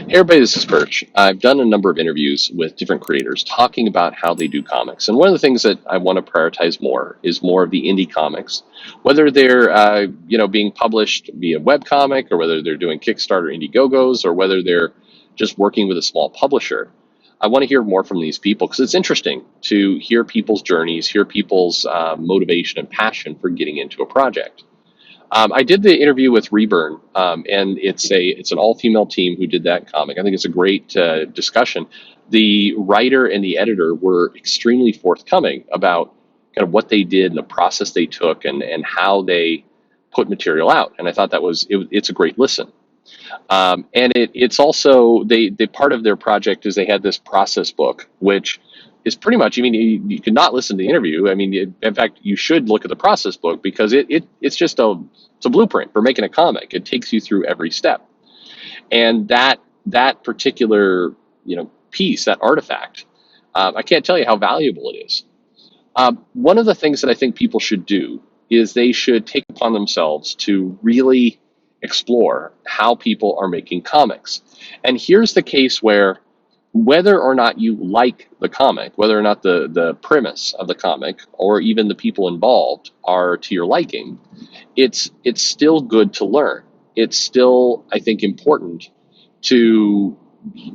Hey everybody, this is Perch. I've done a number of interviews with different creators talking about how they do comics. And one of the things that I want to prioritize more is more of the indie comics, whether they're being published via webcomic or whether they're doing Kickstarter Indiegogos or whether they're just working with a small publisher. I want to hear more from these people because it's interesting to hear people's journeys, hear people's motivation and passion for getting into a project. I did the interview with Reburn, and it's an all female team who did that comic. I think it's a great discussion. The writer and the editor were extremely forthcoming about kind of what they did and the process they took and how they put material out. And I thought it's a great listen. And it's also they part of their project is they had this process book, which is pretty much. I mean, you could not listen to the interview. I mean, in fact, you should look at the process book because it's a blueprint for making a comic. It takes you through every step, and that particular piece, that artifact, I can't tell you how valuable it is. One of the things that I think people should do is they should take upon themselves to really explore how people are making comics. And here's the case where whether or not you like the comic, whether or not the premise of the comic or even the people involved are to your liking, it's still good to learn. It's still, I think, important to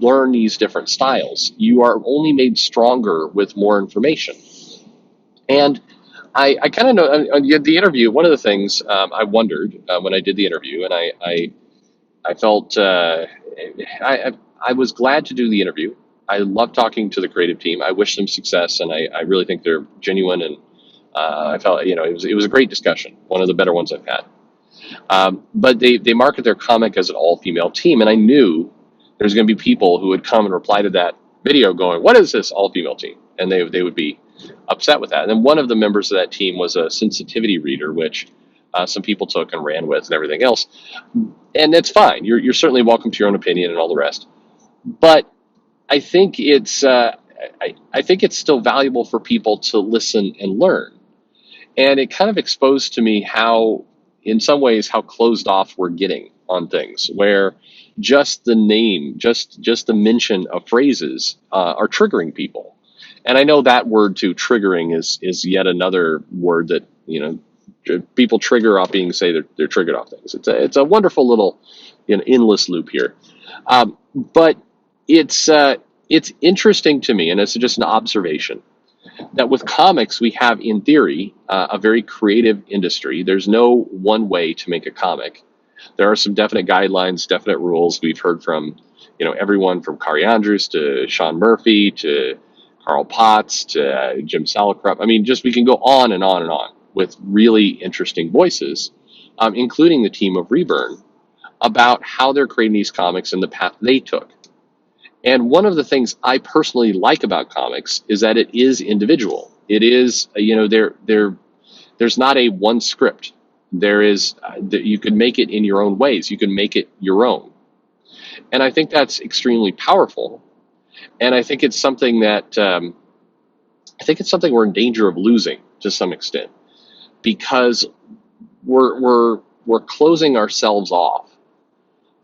learn these different styles. You are only made stronger with more information. And I kind of know the interview. One of the things I wondered when I did the interview, and I felt I was glad to do the interview. I love talking to the creative team. I wish them success, and I really think they're genuine. And I felt it was a great discussion, one of the better ones I've had. But they market their comic as an all female team, and I knew there's going to be people who would come and reply to that video going, "What is this all female team?" And they would be upset with that. And then one of the members of that team was a sensitivity reader, which some people took and ran with and everything else. And it's fine. You're certainly welcome to your own opinion and all the rest. But I think I think it's still valuable for people to listen and learn. And it kind of exposed to me how, in some ways, how closed off we're getting on things, where just the name, just the mention of phrases are triggering people. And I know that word too, triggering, is yet another word that people trigger off being say they're triggered off things. It's a wonderful little endless loop here, but it's interesting to me, and it's just an observation that with comics we have in theory a very creative industry. There's no one way to make a comic. There are some definite guidelines, definite rules. We've heard from everyone from Kari Andrews to Sean Murphy to Carl Potts to Jim Salicrup. I mean, just we can go on and on and on with really interesting voices, including the team of Reburn, about how they're creating these comics and the path they took. And one of the things I personally like about comics is that it is individual. It is, there's not a one script. There is, you can make it in your own ways. You can make it your own. And I think that's extremely powerful. And I think it's something that, we're in danger of losing to some extent, because we're closing ourselves off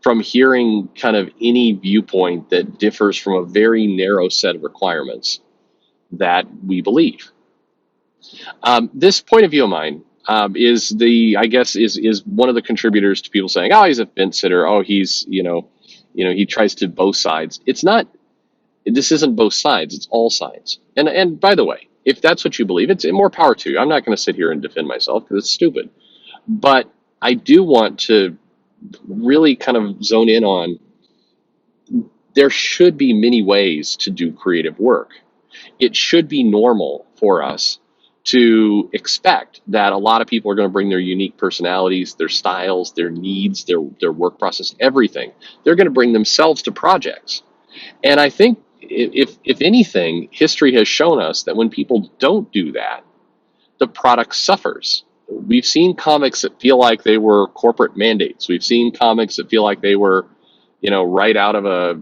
from hearing kind of any viewpoint that differs from a very narrow set of requirements that we believe. This point of view of mine is one of the contributors to people saying, "Oh, he's a fence sitter. Oh, he's he tries to both sides." It's not. This isn't both sides. It's all sides. And by the way, if that's what you believe, it's more power to you. I'm not going to sit here and defend myself because it's stupid. But I do want to really kind of zone in on, there should be many ways to do creative work. It should be normal for us to expect that a lot of people are going to bring their unique personalities, their styles, their needs, their work process, everything. They're going to bring themselves to projects. And I think if anything, history has shown us that when people don't do that, the product suffers. We've seen comics that feel like they were corporate mandates. We've seen comics that feel like they were, right out of a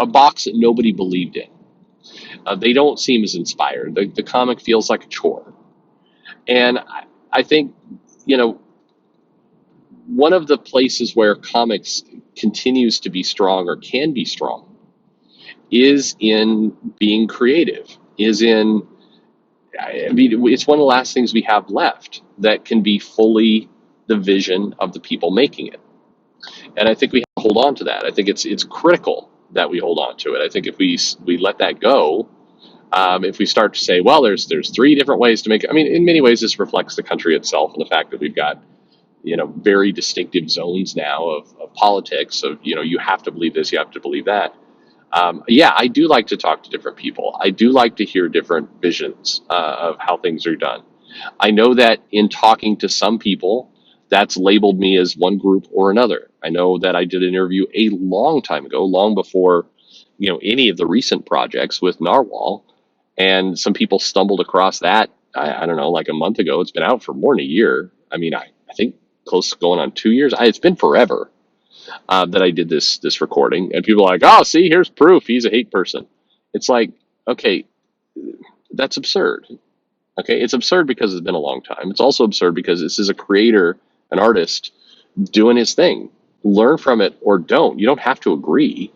box that nobody believed in. They don't seem as inspired. The comic feels like a chore. And I think, one of the places where comics continues to be strong or can be strong is in being creative, is in, I mean, it's one of the last things we have left that can be fully the vision of the people making it. And I think we have to hold on to that. I think it's critical that we hold on to it. I think if we let that go, if we start to say, well, there's three different ways to make it. I mean, in many ways, this reflects the country itself and the fact that we've got, very distinctive zones now of politics. Of, you have to believe this, you have to believe that. Yeah, I do like to talk to different people. I do like to hear different visions of how things are done. I know that in talking to some people, that's labeled me as one group or another. I know that I did an interview a long time ago, long before, any of the recent projects with Narwhal, and some people stumbled across that. I don't know, like a month ago. It's been out for more than a year. I mean, I think close to going on 2 years. It's been forever that I did this recording, and people are like, "Oh, see, here's proof he's a hate person." It's like, okay, that's absurd. Okay, it's absurd because it's been a long time. It's also absurd because this is a creator, an artist doing his thing. Learn from it or don't. You don't have to agree.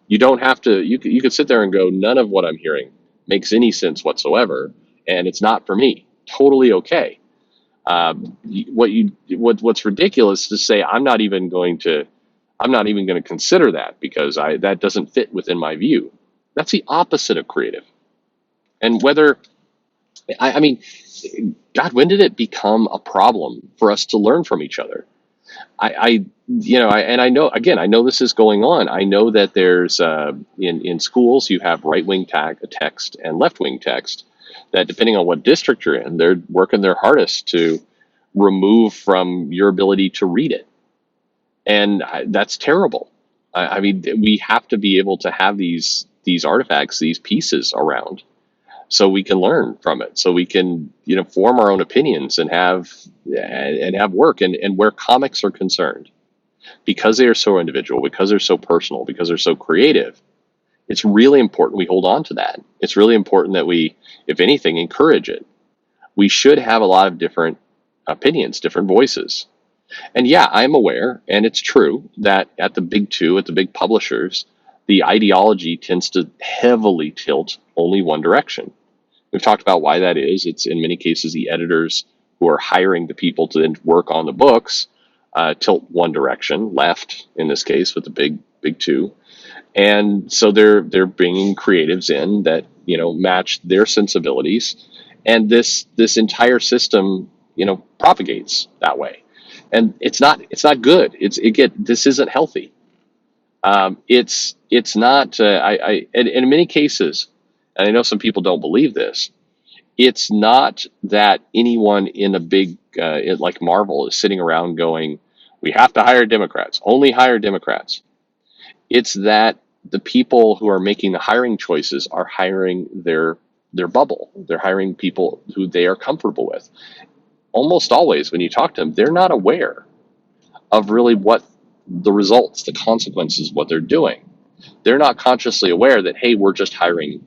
You don't have to. You could sit there and go, none of what I'm hearing makes any sense whatsoever, and it's not for me. Totally okay. What's ridiculous to say I'm not even going to consider that because that doesn't fit within my view. That's the opposite of creative. And whether I mean, God, when did it become a problem for us to learn from each other? And I know, again, I know this is going on. I know that there's in schools you have right wing text and left wing text that, depending on what district you're in, they're working their hardest to remove from your ability to read it, and that's terrible. I mean, we have to be able to have these artifacts, these pieces around, so we can learn from it, so we can form our own opinions and have work. And where comics are concerned, because they are so individual, because they're so personal, because they're so creative, it's really important we hold on to that. It's really important that we, if anything, encourage it. We should have a lot of different opinions, different voices. And yeah, I'm aware, and it's true, that at the big two, at the big publishers, the ideology tends to heavily tilt only one direction. We've talked about why that is. It's in many cases the editors who are hiring the people to then work on the books tilt one direction, left in this case with the big two, and so they're bringing creatives in that match their sensibilities, and this entire system propagates that way, and it's not good. This isn't healthy. It's not. And in many cases, and I know some people don't believe this, it's not that anyone in a big like Marvel is sitting around going, "We have to hire Democrats. Only hire Democrats." It's that the people who are making the hiring choices are hiring their bubble. They're hiring people who they are comfortable with. Almost always, when you talk to them, they're not aware of really what the results, the consequences, what they're doing. They're not consciously aware that, hey, we're just hiring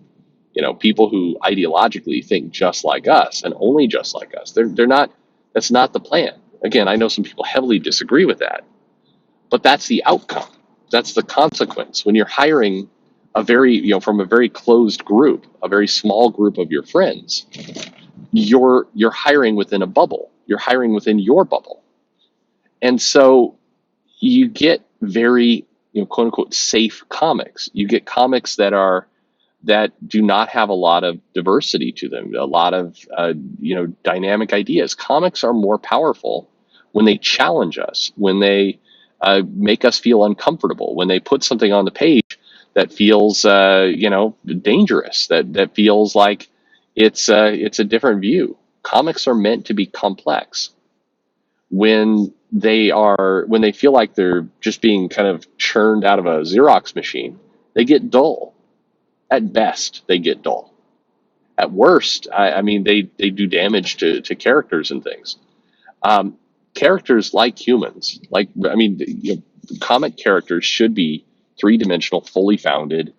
people who ideologically think just like us and only just like us. They're not. That's not the plan. Again, I know some people heavily disagree with that, but that's the outcome. That's the consequence when you're hiring from a very closed group, a very small group of your friends. You're hiring within a bubble. You're hiring within your bubble, and so you get very quote unquote safe comics. You get comics that do not have a lot of diversity to them, a lot of dynamic ideas. Comics are more powerful when they challenge us, when they make us feel uncomfortable, when they put something on the page that feels dangerous, that feels like it's a different view. Comics are meant to be complex. When they feel like they're just being kind of churned out of a Xerox machine, they get dull. At best, they get dull. At worst, I mean, they do damage to characters and things. Characters like humans, comic characters should be three-dimensional, fully founded,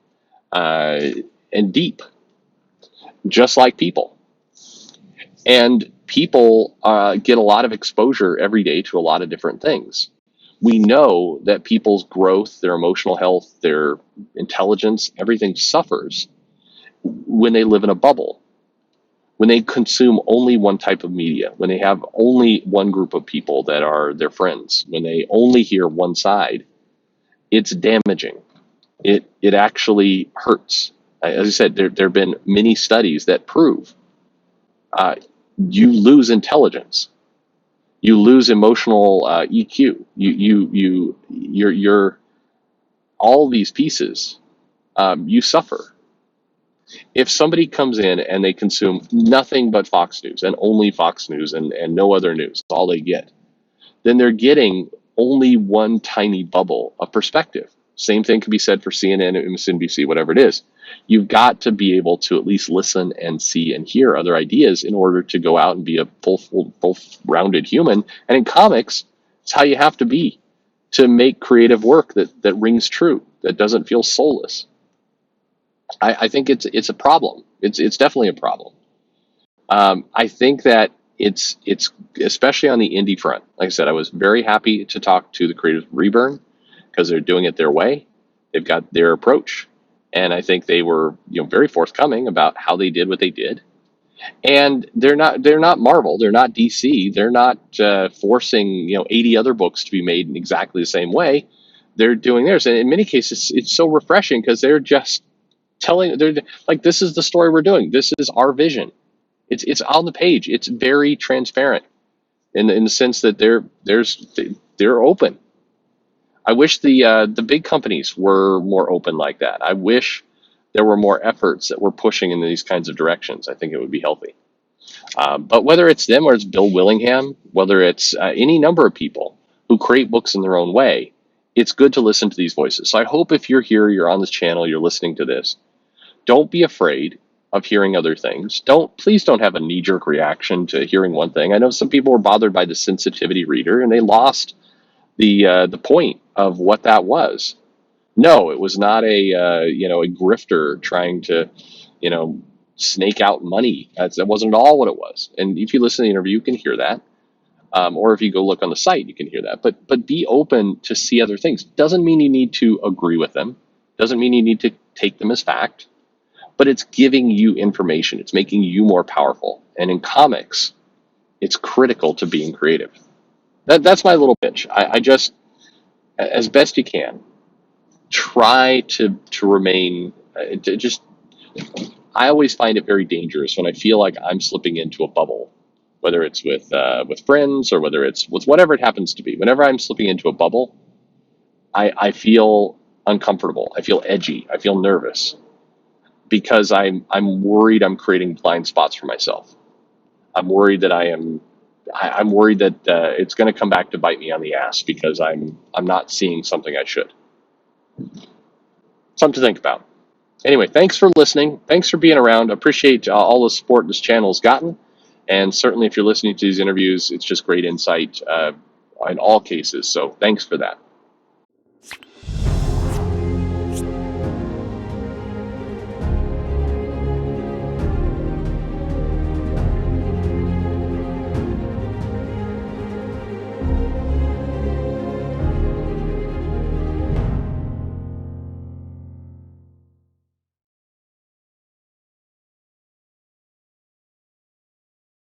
and deep, just like people. And people get a lot of exposure every day to a lot of different things. We know that people's growth, their emotional health, their intelligence, everything suffers when they live in a bubble, when they consume only one type of media, when they have only one group of people that are their friends, when they only hear one side. It's damaging. It actually hurts. As I said, there have been many studies that prove uh, you lose intelligence, you lose emotional EQ, you're all these pieces. You suffer if somebody comes in and they consume nothing but Fox News and only Fox News and no other news, all they get. Then they're getting only one tiny bubble of perspective. Same thing can be said for CNN, MSNBC, whatever it is. You've got to be able to at least listen and see and hear other ideas in order to go out and be a full-rounded human. And in comics, it's how you have to be to make creative work that rings true, that doesn't feel soulless. I think it's a problem. It's definitely a problem. I think that it's especially on the indie front. Like I said, I was very happy to talk to the creators of Reburn because they're doing it their way. They've got their approach, and I think they were very forthcoming about how they did what they did. And they're not Marvel, they're not DC, they're not forcing 80 other books to be made in exactly the same way. They're doing theirs, and in many cases, it's so refreshing because they're just they're like, this is the story we're doing. This is our vision. It's on the page. It's very transparent in the sense that they're open. I wish the big companies were more open like that. I wish there were more efforts that were pushing in these kinds of directions. I think it would be healthy. But whether it's them or it's Bill Willingham, whether it's any number of people who create books in their own way, it's good to listen to these voices. So I hope if you're here, you're on this channel, you're listening to this, don't be afraid of hearing other things. Please don't have a knee-jerk reaction to hearing one thing. I know some people were bothered by the sensitivity reader and they lost the point of what that was. No, it was not a grifter trying to snake out money. That wasn't at all what it was. And if you listen to the interview, you can hear that. Or if you go look on the site, you can hear that. But be open to see other things. Doesn't mean you need to agree with them. Doesn't mean you need to take them as fact. But it's giving you information. It's making you more powerful. And in comics, it's critical to being creative. That's my little pitch. I just, as best you can, try to remain, to just, I always find it very dangerous when I feel like I'm slipping into a bubble, whether it's with friends or whether it's with whatever it happens to be. Whenever I'm slipping into a bubble, I feel uncomfortable. I feel edgy. I feel nervous because I'm worried I'm creating blind spots for myself. I'm worried that I'm worried that it's going to come back to bite me on the ass because I'm not seeing something I should. Something to think about. Anyway, thanks for listening. Thanks for being around. I appreciate all the support this channel has gotten. And certainly if you're listening to these interviews, it's just great insight in all cases. So thanks for that.